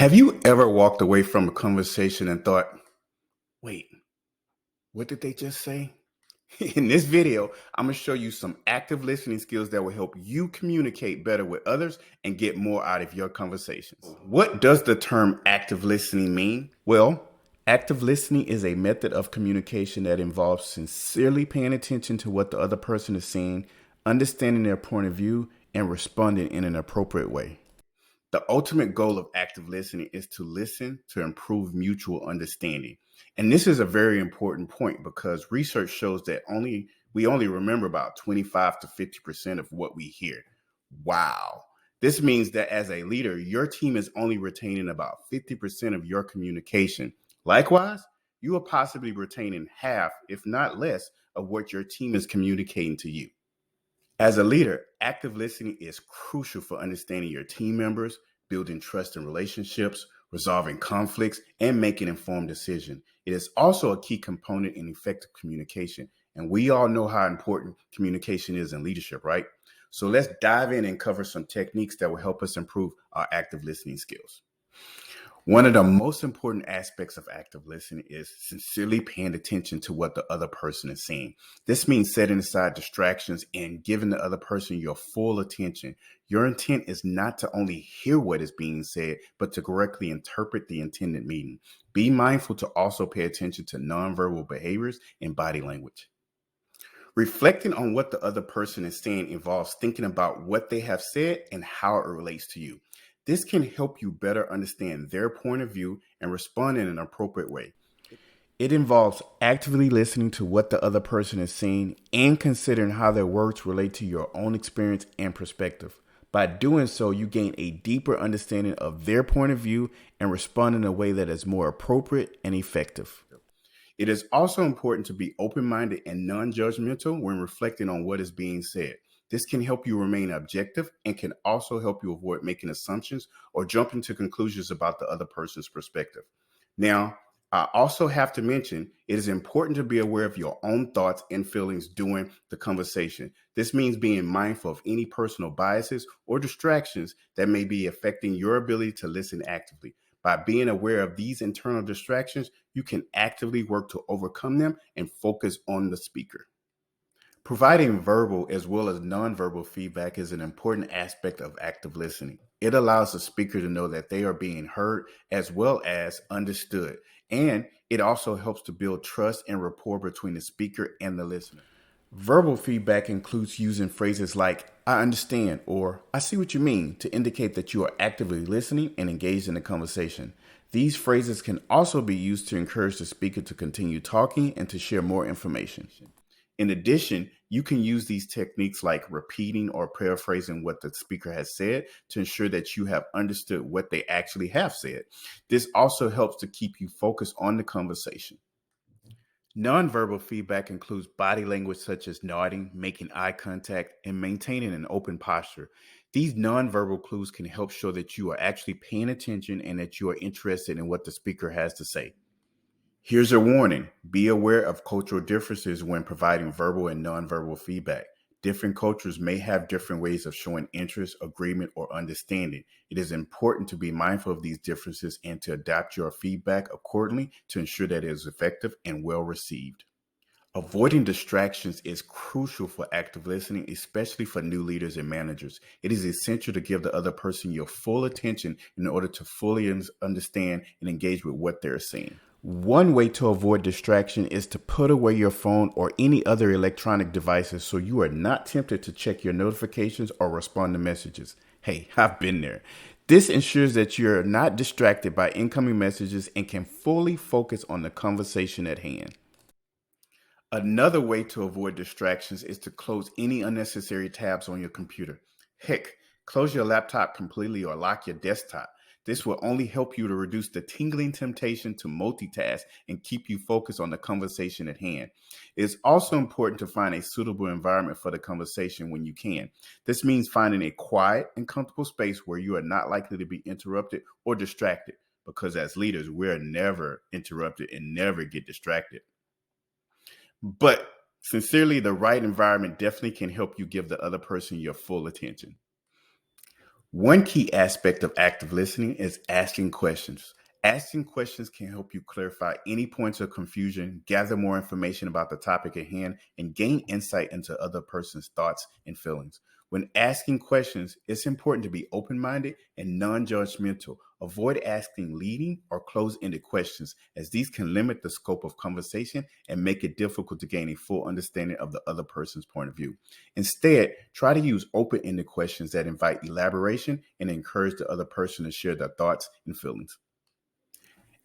Have you ever walked away from a conversation and thought, wait, what did they just say? In this video, I'm going to show you some active listening skills that will help you communicate better with others and get more out of your conversations. What does the term active listening mean? Well, active listening is a method of communication that involves sincerely paying attention to what the other person is saying, understanding their point of view, and responding in an appropriate way. The ultimate goal of active listening is to listen to improve mutual understanding. And this is a very important point because research shows that we only remember about 25 to 50% of what we hear. Wow. This means that as a leader, your team is only retaining about 50% of your communication. Likewise, you are possibly retaining half, if not less, of what your team is communicating to you. As a leader, active listening is crucial for understanding your team members, building trust in relationships, resolving conflicts, and making informed decisions. It is also a key component in effective communication. And we all know how important communication is in leadership, right? So let's dive in and cover some techniques that will help us improve our active listening skills. One of the most important aspects of active listening is sincerely paying attention to what the other person is saying. This means setting aside distractions and giving the other person your full attention. Your intent is not to only hear what is being said, but to correctly interpret the intended meaning. Be mindful to also pay attention to nonverbal behaviors and body language. Reflecting on what the other person is saying involves thinking about what they have said and how it relates to you. This can help you better understand their point of view and respond in an appropriate way. It involves actively listening to what the other person is saying and considering how their words relate to your own experience and perspective. By doing so, you gain a deeper understanding of their point of view and respond in a way that is more appropriate and effective. It is also important to be open-minded and non-judgmental when reflecting on what is being said. This can help you remain objective and can also help you avoid making assumptions or jumping to conclusions about the other person's perspective. Now, I also have to mention it is important to be aware of your own thoughts and feelings during the conversation. This means being mindful of any personal biases or distractions that may be affecting your ability to listen actively. By being aware of these internal distractions, you can actively work to overcome them and focus on the speaker. Providing verbal as well as nonverbal feedback is an important aspect of active listening. It allows the speaker to know that they are being heard as well as understood, and it also helps to build trust and rapport between the speaker and the listener. Verbal feedback includes using phrases like, I understand, or I see what you mean, to indicate that you are actively listening and engaged in the conversation. These phrases can also be used to encourage the speaker to continue talking and to share more information. In addition, you can use these techniques like repeating or paraphrasing what the speaker has said to ensure that you have understood what they actually have said. This also helps to keep you focused on the conversation. Nonverbal feedback includes body language such as nodding, making eye contact, and maintaining an open posture. These nonverbal clues can help show that you are actually paying attention and that you are interested in what the speaker has to say. Here's a warning. Be aware of cultural differences when providing verbal and nonverbal feedback. Different cultures may have different ways of showing interest, agreement, or understanding. It is important to be mindful of these differences and to adapt your feedback accordingly to ensure that it is effective and well received. Avoiding distractions is crucial for active listening, especially for new leaders and managers. It is essential to give the other person your full attention in order to fully understand and engage with what they're saying. One way to avoid distraction is to put away your phone or any other electronic devices so you are not tempted to check your notifications or respond to messages. Hey, I've been there. This ensures that you're not distracted by incoming messages and can fully focus on the conversation at hand. Another way to avoid distractions is to close any unnecessary tabs on your computer. Heck, close your laptop completely or lock your desktop. This will only help you to reduce the tingling temptation to multitask and keep you focused on the conversation at hand. It is also important to find a suitable environment for the conversation when you can. This means finding a quiet and comfortable space where you are not likely to be interrupted or distracted, because as leaders, we're never interrupted and never get distracted. But sincerely, the right environment definitely can help you give the other person your full attention. One key aspect of active listening is asking questions. Asking questions can help you clarify any points of confusion, gather more information about the topic at hand, and gain insight into other person's thoughts and feelings. When asking questions, it's important to be open minded and non judgmental. Avoid asking leading or closed ended questions, as these can limit the scope of conversation and make it difficult to gain a full understanding of the other person's point of view. Instead, try to use open ended questions that invite elaboration and encourage the other person to share their thoughts and feelings.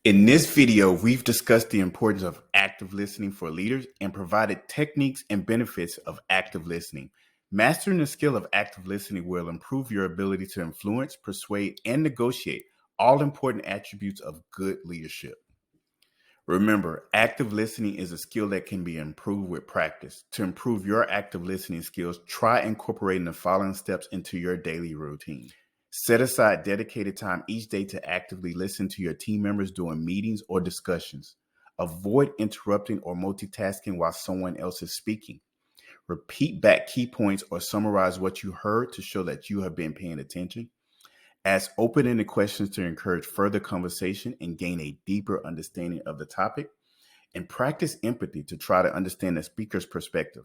In this video, we've discussed the importance of active listening for leaders and provided techniques and benefits of active listening. Mastering the skill of active listening will improve your ability to influence, persuade, and negotiate, all important attributes of good leadership. Remember, active listening is a skill that can be improved with practice. To improve your active listening skills, try incorporating the following steps into your daily routine. Set aside dedicated time each day to actively listen to your team members during meetings or discussions. Avoid interrupting or multitasking while someone else is speaking. Repeat back key points or summarize what you heard to show that you have been paying attention. Ask open-ended questions to encourage further conversation and gain a deeper understanding of the topic. And practice empathy to try to understand the speaker's perspective.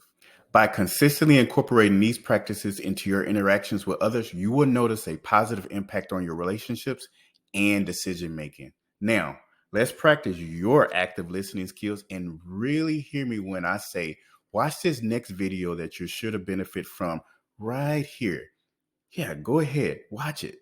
By consistently incorporating these practices into your interactions with others, you will notice a positive impact on your relationships and decision making. Now, let's practice your active listening skills and really hear me when I say, watch this next video that you're sure to benefit from right here. Yeah, go ahead, watch it.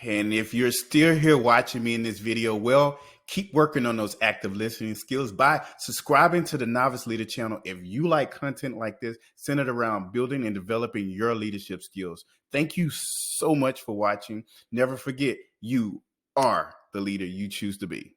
And if you're still here watching me in this video, well, keep working on those active listening skills by subscribing to the Novice Leader channel. If you like content like this, centered around building and developing your leadership skills. Thank you so much for watching. Never forget, you are the leader you choose to be.